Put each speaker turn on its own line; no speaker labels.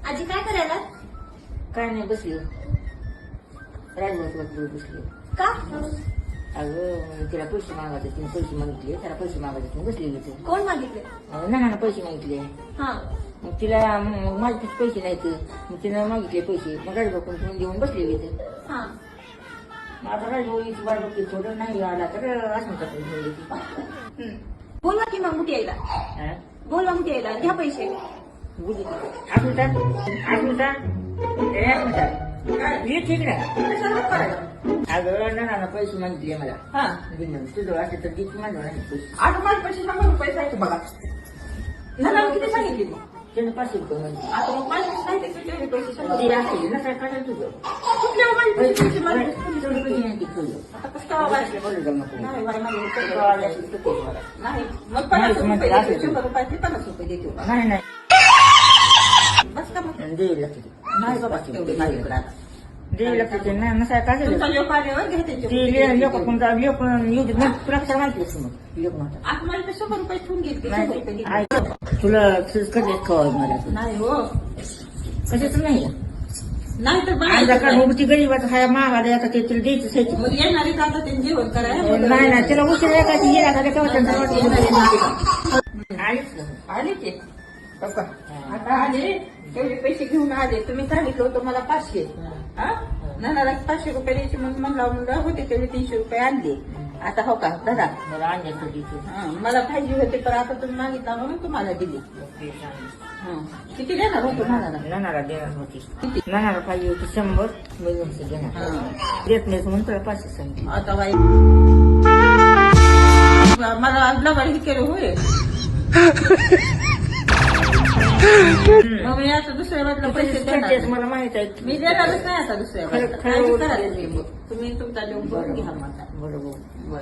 आजी काय करायला?
काय नाही बसली राजवत बसली.
का?
अगं तिला पैसे मागायचे, तिने पैसे मागितले, त्याला पैसे मागायचे, तिने बसली होती.
कोण मागितले?
नाना पैसे मागितले.
हा.
मग तिला माझे पैसे नाहीत, मग तिनं मागितले पैसे, मग राजभाऊ पण देऊन बसली होती.
हा.
आता राजभाऊ इथे वाट बघते, थोडं नाही आला तर असं
हम्म. बोलवा की मग मुठी यायला. बोलवा मुठी यायला. घ्या पैसे.
अगं नाना पैसे मागितले मला.
हा.
तुझं असं तर किती माझं पैसे.
आता माझे पैसे 100 रुपये आहेत बघा. नाना किती सांगितले मग?
त्यानं 500 रुपये मागितले.
आता मग माझे सांगितले किती पैसे 100
ते असेल ना काय करायचं तुझं.
कुठल्या माझे पैसे माझे
थोडे पैसे नाही ते ठेवलं.
आता कसं काय वागायचं?
बोलू जाऊ नको.
नाही बाई, माझे पैसे
तो आले असेल तर ते मला.
नाही मग 50 रुपये देते. 100 रुपयाचे 50 रुपये देते.
नाही नाही
बस का मग?
देवी लागते.
नाही बाबा तेवढे नाही इकडं आता.
देवी लागते ना नसा काय
तुमचा लोक आल्यावर घ्या त्यांचे
ते
पैसे.
लोक कोणता लोक येऊ देत. मग तुला कसं माहिती असं मग लोक म्हणतात.
आता मला 100 रुपये ठेवून घेतले. 100 रुपये घेतले.
नाही तुला कधी खवाय मला
नाही हो.
कशाच नाही
नाही तर
आमच्या
बघायचं.
कडे ती गरीबाचं हाय मागायला आता ते तुला द्यायचं सायचं.
मग येणारे जातात त्यांनी जेवण करायला.
नाही नाही त्याला उशीर एखादी गेला का तेव्हा त्यांचा आलीच ना.
आले ते बघा. आता आले तेवढे पैसे घेऊन आले. तुम्ही सांगितलं होतं मला 500. हा? नानाला 500 रुपये द्यायचे म्हणून म्हणला होते तेवढे 300 रुपये आणले. आता हो का दादा
मला आणण्यासाठी
मला पाहिजे होते पण आता तुम्ही मागितला म्हणून तुम्हाला दिले. किती देणार होतो नानाला?
नानाला देणार होती. नानाला पाहिजे होती 100 मिळून देणार देत नाही म्हणून तुला 500 सांगितलं.
आता बाई मला लबाड हे केलं होय. मग मी आता दुसऱ्या बाजूला पैसे देणार.
मला माहित आहे.
मी देणारच नाही आता दुसऱ्या बाजूला.
खरं-
काय करायला तुम्ही तुमचा देऊन बघून घ्या मला.
बरोबर.